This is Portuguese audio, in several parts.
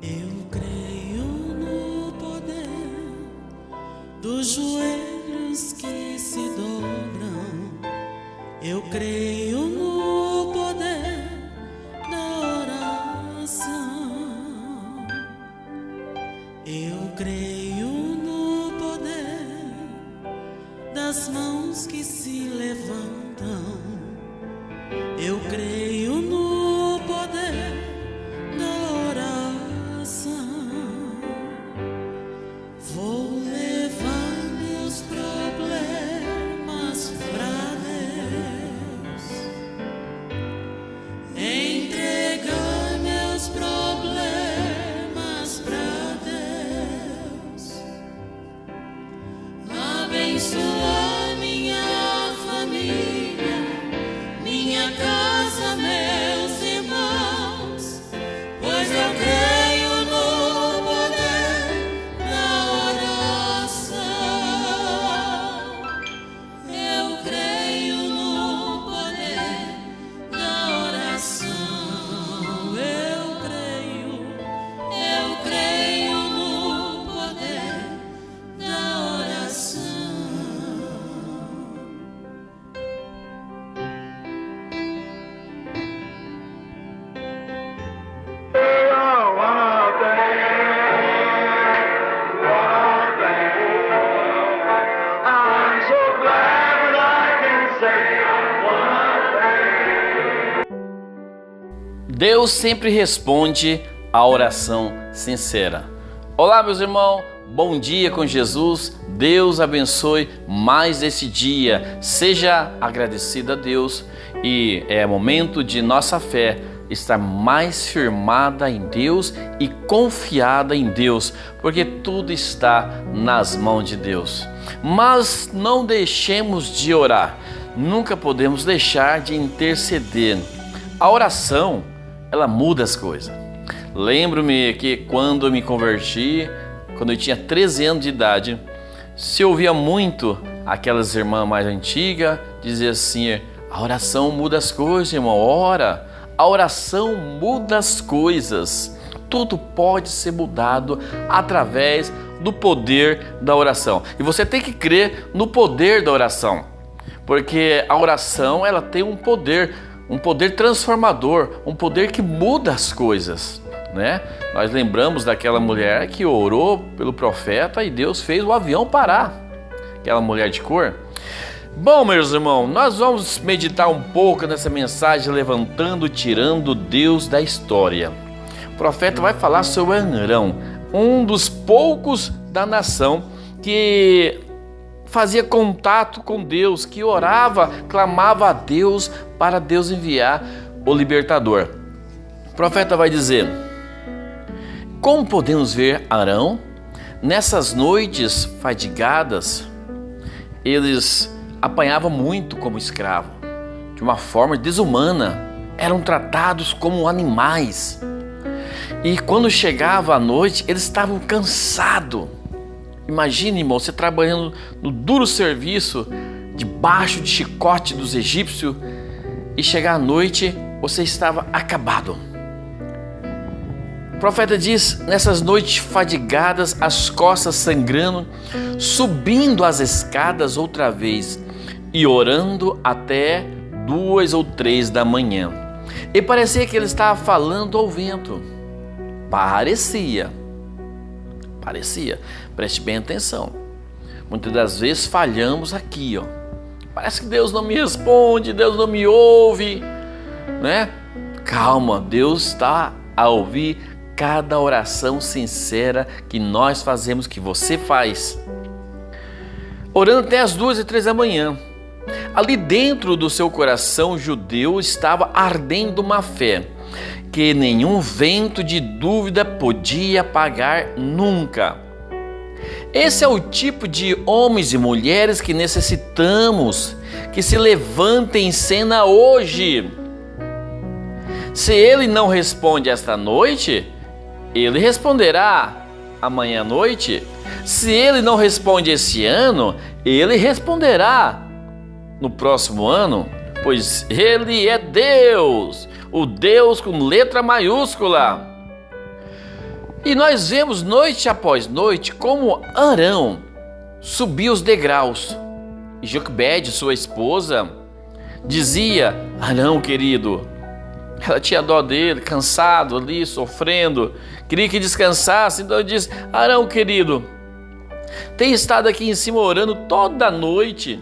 Eu creio no poder dos joelhos que se dobram. Eu creio no poder da oração. Eu creio no poder das mãos que se levantam. Eu creio no poder da oração. Vou levar meus problemas pra Deus, entregar meus problemas pra Deus, abençoar minha família, minha casa, meus irmãos, pois eu creio no poder da oração. Eu creio no poder da oração. Eu creio no poder da oração. Deus sempre responde à oração sincera. Olá, meus irmãos, bom dia com Jesus. Deus abençoe mais esse dia. Seja agradecido a Deus e é momento de nossa fé estar mais firmada em Deus e confiada em Deus, porque tudo está nas mãos de Deus. Mas não deixemos de orar. Nunca podemos deixar de interceder. A oração, ela muda as coisas. Lembro-me que quando eu me converti, quando eu tinha 13 anos de idade, se ouvia muito aquelas irmãs mais antigas dizer assim: a oração muda as coisas, irmão, ora. A oração muda as coisas. Tudo pode ser mudado através do poder da oração. E você tem que crer no poder da oração, porque a oração, ela tem um poder transformador, um poder que muda as coisas, né? Nós lembramos daquela mulher que orou pelo profeta e Deus fez o avião parar, aquela mulher de cor. Bom, meus irmãos, nós vamos meditar um pouco nessa mensagem, levantando, tirando Deus da história. O profeta vai falar sobre Arão, um dos poucos da nação que fazia contato com Deus, que orava, clamava a Deus para Deus enviar o libertador. O profeta vai dizer: como podemos ver Arão, nessas noites fadigadas, eles apanhavam muito como escravo, de uma forma desumana, eram tratados como animais. E quando chegava a noite, eles estavam cansados. Imagine, irmão, você trabalhando no duro serviço, debaixo de chicote dos egípcios, e chegar à noite, você estava acabado. O profeta diz: nessas noites fadigadas, as costas sangrando, subindo as escadas outra vez e orando até 2 ou 3 da manhã. E parecia que ele estava falando ao vento. Parecia. Preste bem atenção. Muitas das vezes falhamos aqui, ó. Parece que Deus não me responde, Deus não me ouve, né? Calma, Deus está a ouvir cada oração sincera que nós fazemos, que você faz. Orando até as 2 e 3 da manhã. Ali dentro do seu coração judeu estava ardendo uma fé que nenhum vento de dúvida podia apagar nunca. Esse é o tipo de homens e mulheres que necessitamos que se levantem em cena hoje. Se ele não responde esta noite, ele responderá amanhã à noite. Se ele não responde esse ano, ele responderá no próximo ano, pois ele é Deus, o Deus com letra maiúscula. E nós vemos noite após noite como Arão subia os degraus. E Joquebede, sua esposa, dizia: Arão, querido, ela tinha dó dele, cansado ali, sofrendo, queria que descansasse. Então disse: Arão, querido, tem estado aqui em cima orando toda noite.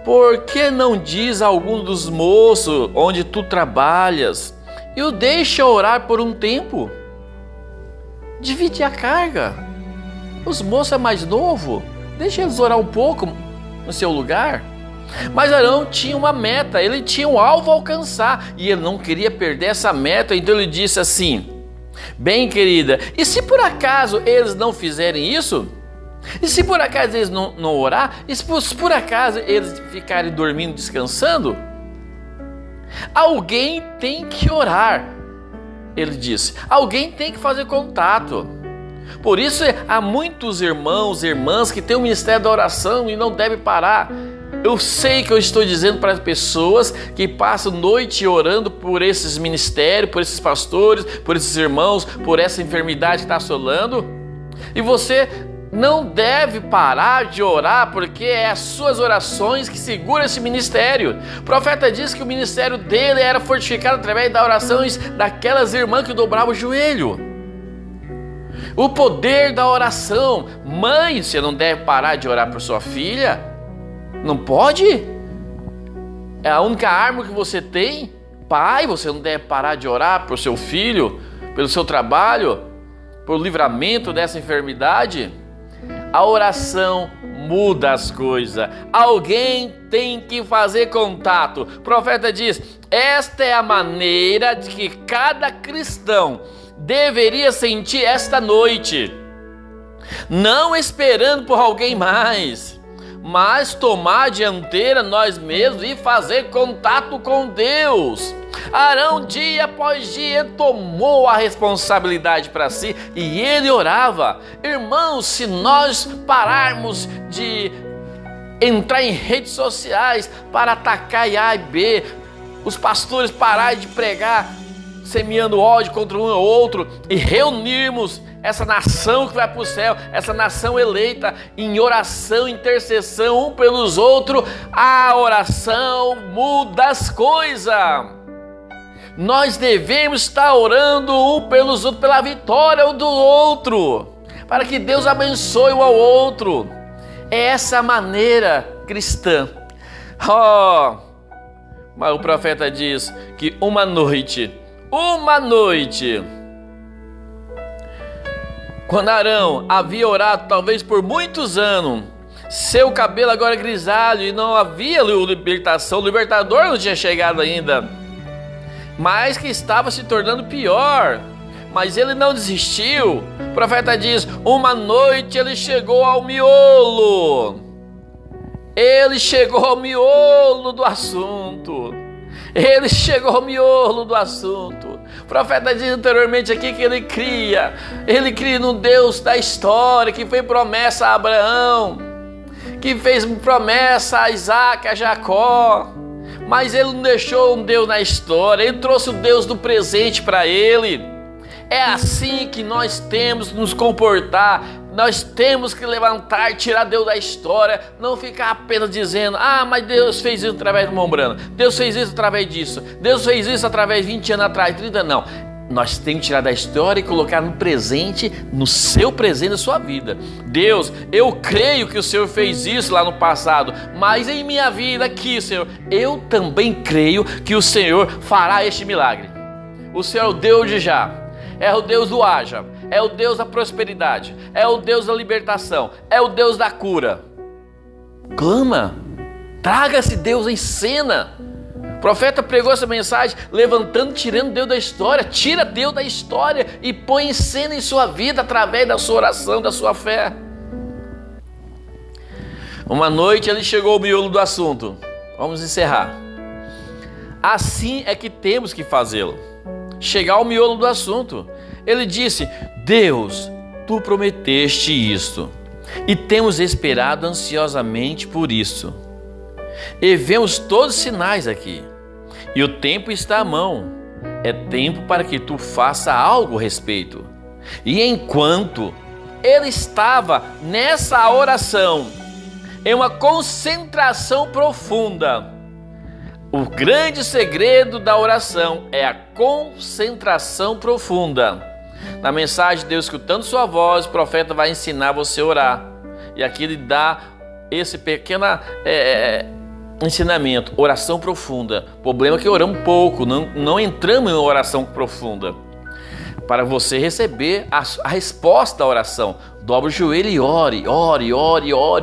Por que não diz a algum dos moços onde tu trabalhas e o deixa orar por um tempo? Divide a carga. Os moços é mais novo, deixa eles orar um pouco no seu lugar. Mas Arão tinha uma meta, ele tinha um alvo a alcançar e ele não queria perder essa meta. Então ele disse assim: bem, querida, e se por acaso eles não fizerem isso? E se por acaso eles não orar? E se por acaso eles ficarem dormindo, descansando? Alguém tem que orar, ele disse. Alguém tem que fazer contato. Por isso há muitos irmãos e irmãs que têm o ministério da oração e não devem parar. Eu sei que eu estou dizendo para as pessoas que passam noite orando por esses ministérios, por esses pastores, por esses irmãos, por essa enfermidade que está assolando. E você não deve parar de orar, porque é as suas orações que seguram esse ministério. O profeta diz que o ministério dele era fortificado através das orações daquelas irmãs que dobravam o joelho. O poder da oração. Mãe, você não deve parar de orar por sua filha? Não pode? É a única arma que você tem? Pai, você não deve parar de orar por seu filho, pelo seu trabalho, por livramento dessa enfermidade? A oração muda as coisas. Alguém tem que fazer contato. O profeta diz: esta é a maneira de que cada cristão deveria sentir esta noite. Não esperando por alguém mais, mas tomar a dianteira nós mesmos e fazer contato com Deus. Arão, dia após dia, tomou a responsabilidade para si e ele orava. Irmãos, se nós pararmos de entrar em redes sociais para atacar A e B, os pastores pararem de pregar semeando ódio contra um ou outro e reunirmos essa nação que vai para o céu, essa nação eleita em oração, intercessão um pelos outros, a oração muda as coisas. Nós devemos estar orando um pelos outros, pela vitória um do outro, para que Deus abençoe um ao outro. É essa a maneira cristã. Mas o profeta diz que uma noite, quando Arão havia orado talvez por muitos anos, seu cabelo agora grisalho e não havia libertação, o libertador não tinha chegado ainda, mas que estava se tornando pior, mas ele não desistiu. O profeta diz: uma noite ele chegou ao miolo. Ele chegou ao miolo do assunto. O profeta diz anteriormente aqui que ele cria no Deus da história, que fez promessa a Abraão, que fez promessa a Isaac, a Jacó. Mas ele não deixou um Deus na história, ele trouxe o Deus do presente para ele. É assim que nós temos que nos comportar. Nós temos que levantar, tirar Deus da história, não ficar apenas dizendo: mas Deus fez isso através do Mombrana, Deus fez isso através disso, Deus fez isso através de 20 anos atrás, 30 anos. Não, nós temos que tirar da história e colocar no presente, no seu presente, na sua vida. Deus, eu creio que o Senhor fez isso lá no passado, mas em minha vida aqui, Senhor, eu também creio que o Senhor fará este milagre. O Senhor é o Deus de já, é o Deus do haja, é o Deus da prosperidade, é o Deus da libertação, é o Deus da cura. Clama, traga esse Deus em cena. O profeta pregou essa mensagem levantando, tirando Deus da história. Tira Deus da história e põe em cena em sua vida através da sua oração, da sua fé. Uma noite ele chegou ao miolo do assunto. Vamos encerrar. Assim é que temos que fazê-lo. Chegar ao miolo do assunto. Ele disse: Deus, tu prometeste isto e temos esperado ansiosamente por isso. E vemos todos os sinais aqui. E o tempo está à mão. É tempo para que tu faça algo a respeito. E enquanto ele estava nessa oração, em uma concentração profunda, o grande segredo da oração é a concentração profunda. Na mensagem de Deus escutando sua voz, o profeta vai ensinar você a orar. E aqui ele dá esse pequeno ensinamento, oração profunda. O problema é que oramos pouco, não entramos em oração profunda. Para você receber a resposta da oração, dobre o joelho e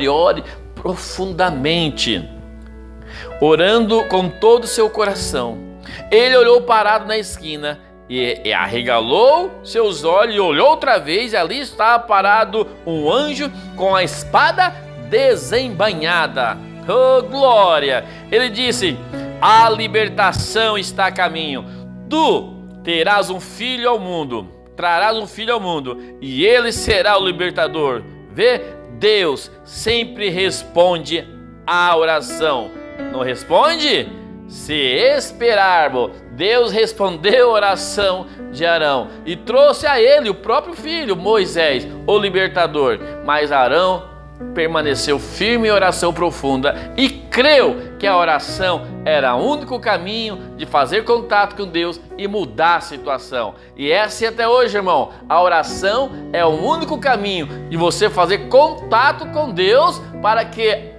ore profundamente, orando com todo o seu coração. Ele olhou parado na esquina e arregalou seus olhos e olhou outra vez, e ali estava parado um anjo com a espada desembainhada. Oh, glória! Ele disse: a libertação está a caminho. Tu terás um filho ao mundo, trarás um filho ao mundo, e ele será o libertador. Vê, Deus sempre responde a oração. Não responde? Se esperarmos, Deus respondeu a oração de Arão e trouxe a ele o próprio filho, Moisés, o libertador. Mas Arão permaneceu firme em oração profunda e creu que a oração era o único caminho de fazer contato com Deus e mudar a situação. E é assim até hoje, irmão. A oração é o único caminho de você fazer contato com Deus para que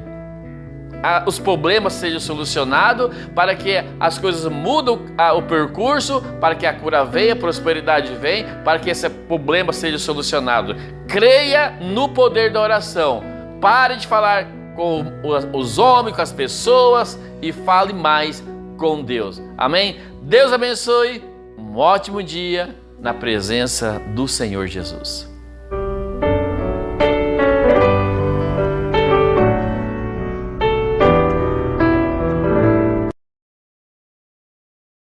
os problemas sejam solucionados, para que as coisas mudem o percurso, para que a cura venha, a prosperidade venha, para que esse problema seja solucionado. Creia no poder da oração. Pare de falar com os homens, com as pessoas, e fale mais com Deus. Amém? Deus abençoe. Um ótimo dia na presença do Senhor Jesus.